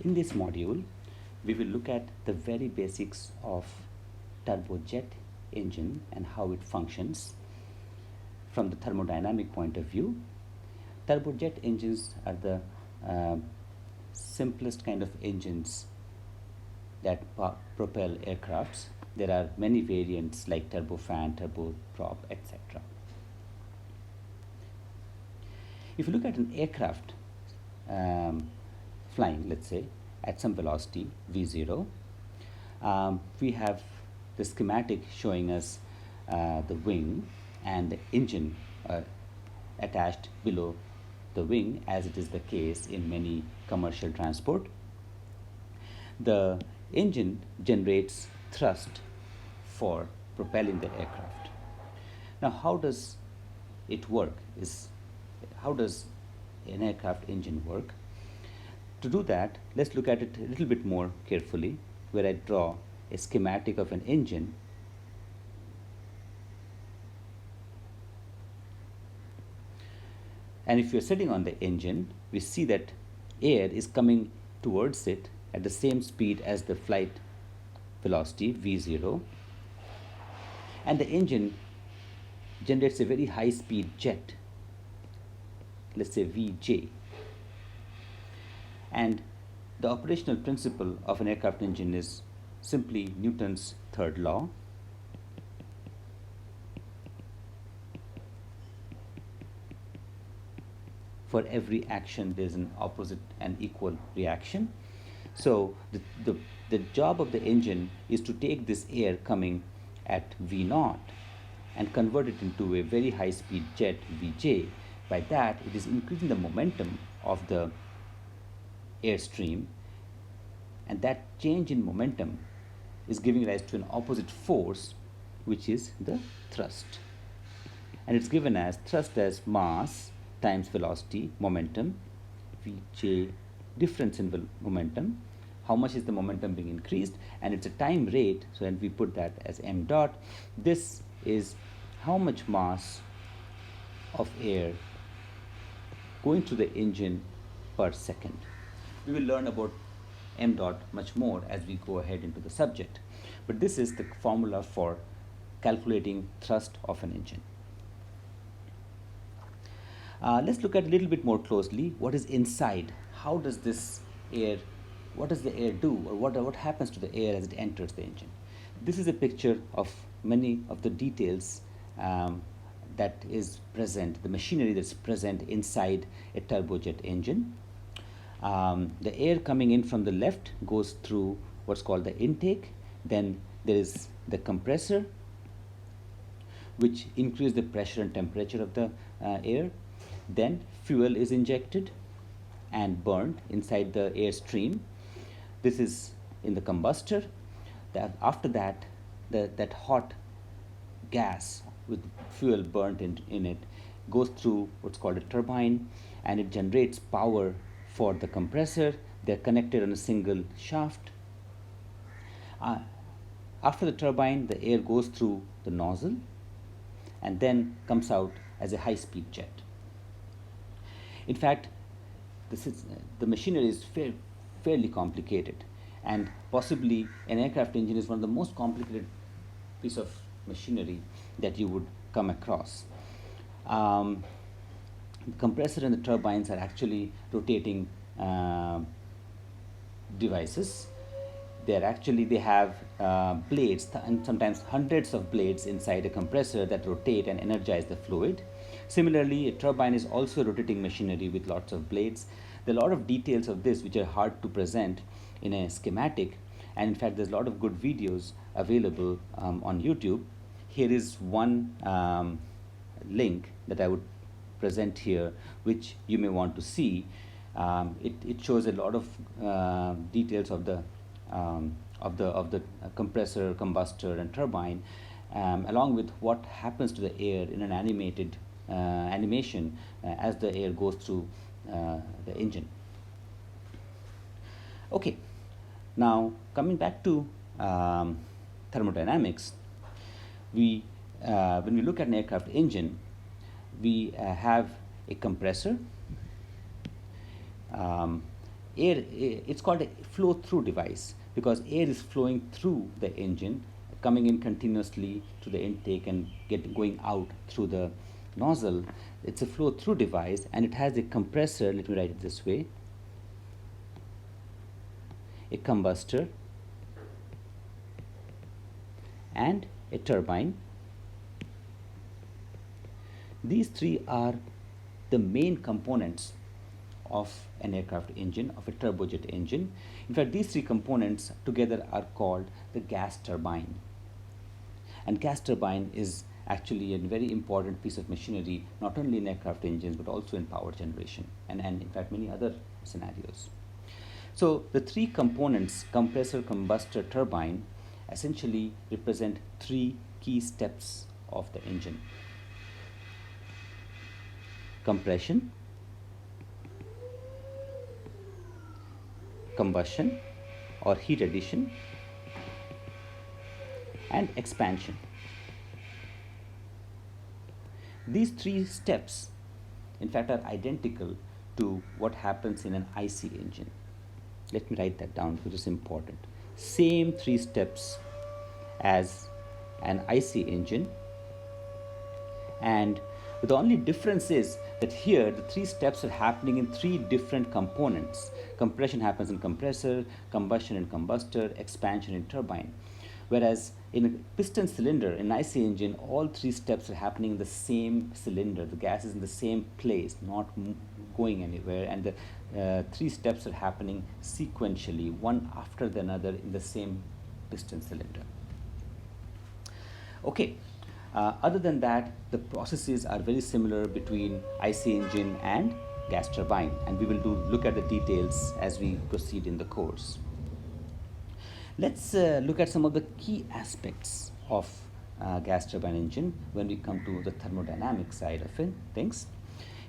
In this module, we will look at the very basics of turbojet engine and how it functions from the thermodynamic point of view. Turbojet engines are the simplest kind of engines that propel aircrafts. There are many variants like turbofan, turboprop, etc. If you look at an aircraft flying, let's say, at some velocity v0, we have the schematic showing us the wing and the engine attached below the wing, as it is the case in many commercial transport. The engine generates thrust for propelling the aircraft. Now, how does it work? How does an aircraft engine work? To do that, let's look at it a little bit more carefully, where I draw a schematic of an engine. And if you're sitting on the engine, we see that air is coming towards it at the same speed as the flight velocity v0, and the engine generates a very high speed jet, let's say vj. And the operational principle of an aircraft engine is simply Newton's third law. For every action, there's an opposite and equal reaction. So the job of the engine is to take this air coming at V0 and convert it into a very high speed jet Vj. By that, it is increasing the momentum of the airstream, and that change in momentum is giving rise to an opposite force, which is the thrust. And it's given as thrust as mass times velocity, momentum, Vj, difference in momentum, how much is the momentum being increased, and it's a time rate, so and we put that as m dot. This is how much mass of air going through the engine per second. We will learn about m dot much more as we go ahead into the subject, but this is the formula for calculating thrust of an engine. Let's look at a little bit more closely what is inside. How does this air, what does the air do, or what happens to the air as it enters the engine? This is a picture of many of the details that is present, the machinery that's present inside a turbojet engine. The air coming in from the left goes through what's called the intake. Then there is the compressor, which increases the pressure and temperature of the air. Then fuel is injected and burned inside the airstream. This is in the combustor. After that, that hot gas with fuel burnt in it goes through what's called a turbine, and it generates power for the compressor. They're connected on a single shaft. After the turbine, the air goes through the nozzle and then comes out as a high-speed jet. In fact, the machinery is fairly complicated, and possibly an aircraft engine is one of the most complicated piece of machinery that you would come across. The compressor and the turbines are actually rotating devices. They have blades, and sometimes hundreds of blades inside a compressor that rotate and energize the fluid. Similarly, a turbine is also rotating machinery with lots of blades. There are a lot of details of this which are hard to present in a schematic, and in fact there's a lot of good videos available on YouTube. Here is one link that I would present here, which you may want to see. It shows a lot of details of the compressor, combustor, and turbine, along with what happens to the air in an animated animation as the air goes through the engine. Okay, now coming back to thermodynamics, when we look at an aircraft engine, we have a compressor. it's called a flow through device because air is flowing through the engine, coming in continuously to the intake and going out through the nozzle. It's a flow through device, and it has a compressor. Let me write it this way: a combustor and a turbine. These three are the main components of an aircraft engine, of a turbojet engine. In fact, these three components together are called the gas turbine. And gas turbine is actually a very important piece of machinery, not only in aircraft engines but also in power generation and in fact many other scenarios. So the three components, compressor, combustor, turbine, essentially represent three key steps of the engine: compression, combustion or heat addition, and expansion. These three steps, in fact, are identical to what happens in an IC engine. Let me write that down because it's important. Same three steps as an IC engine, and the only difference is that here the three steps are happening in three different components. Compression happens in compressor, combustion in combustor, expansion in turbine. Whereas in a piston cylinder, in an IC engine, all three steps are happening in the same cylinder. The gas is in the same place, not going anywhere, and the three steps are happening sequentially, one after the another, in the same piston cylinder. Okay. Other than that, the processes are very similar between IC engine and gas turbine, and we will look at the details as we proceed in the course. Let's look at some of the key aspects of gas turbine engine when we come to the thermodynamic side of things.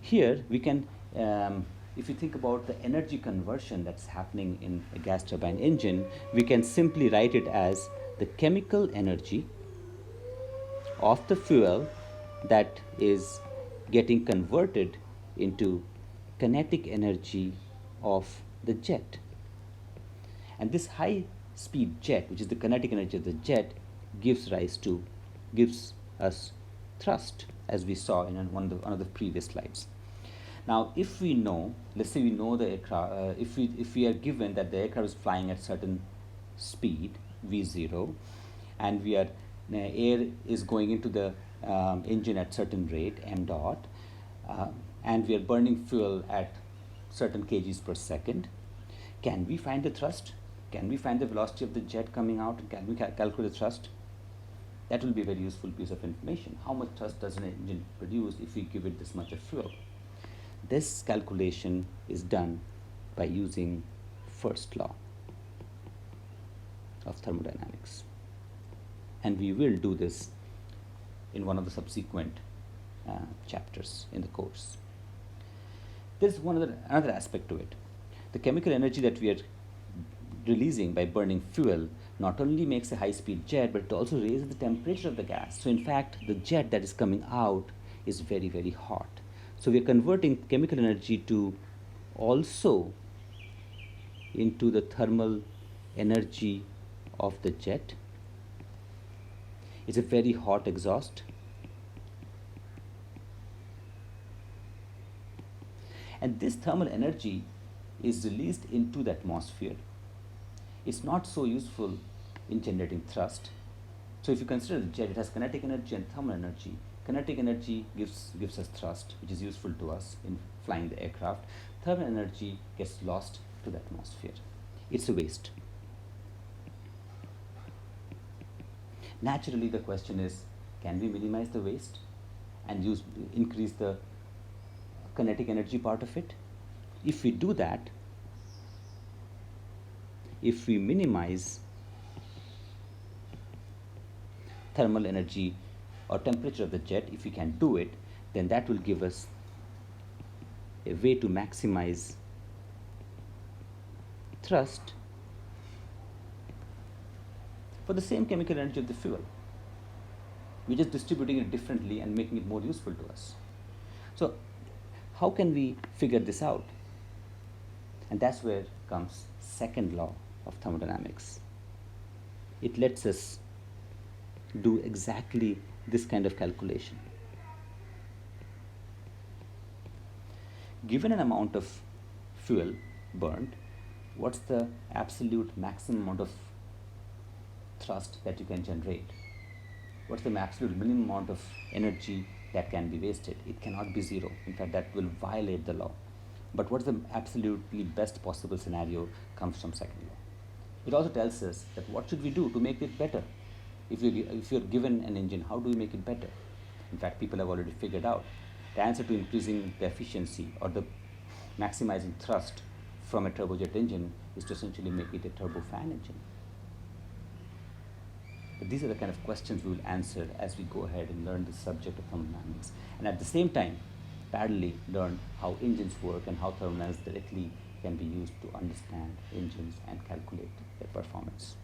Here we can, if you think about the energy conversion that's happening in a gas turbine engine, we can simply write it as the chemical energy of the fuel that is getting converted into kinetic energy of the jet. And this high speed jet, which is the kinetic energy of the jet, gives us thrust, as we saw in one of the previous slides. Now, if we know, let's say we know the aircraft, if we are given that the aircraft is flying at certain speed, V0, and we are air is going into the engine at certain rate, m dot, and we are burning fuel at certain kgs per second, can we find the thrust? Can we find the velocity of the jet coming out? And can we calculate the thrust? That will be a very useful piece of information. How much thrust does an engine produce if we give it this much of fuel? This calculation is done by using first law of thermodynamics. And we will do this in one of the subsequent chapters in the course. There's another aspect to it. The chemical energy that we are releasing by burning fuel not only makes a high-speed jet, but it also raises the temperature of the gas. So in fact, the jet that is coming out is very, very hot. So we are converting chemical energy to also into the thermal energy of the jet. It's a very hot exhaust. And this thermal energy is released into the atmosphere. It's not so useful in generating thrust. So if you consider the jet, it has kinetic energy and thermal energy. Kinetic energy gives us thrust, which is useful to us in flying the aircraft. Thermal energy gets lost to the atmosphere. It's a waste. Naturally, the question is, can we minimize the waste and increase the kinetic energy part of it? If we do that, if we minimize thermal energy or temperature of the jet, if we can do it, then that will give us a way to maximize thrust for the same chemical energy of the fuel. We're just distributing it differently and making it more useful to us. So how can we figure this out? And that's where comes second law of thermodynamics. It lets us do exactly this kind of calculation. Given an amount of fuel burned, what's the absolute maximum amount of thrust that you can generate? What's the absolute minimum amount of energy that can be wasted? It cannot be zero. In fact, that will violate the law. But what's the absolutely best possible scenario comes from second law. It also tells us that what should we do to make it better? If you're given an engine, how do we make it better? In fact, people have already figured out the answer to increasing the efficiency or the maximizing thrust from a turbojet engine is to essentially make it a turbofan engine. But these are the kind of questions we will answer as we go ahead and learn the subject of thermodynamics. And at the same time, parallelly learn how engines work and how thermodynamics directly can be used to understand engines and calculate their performance.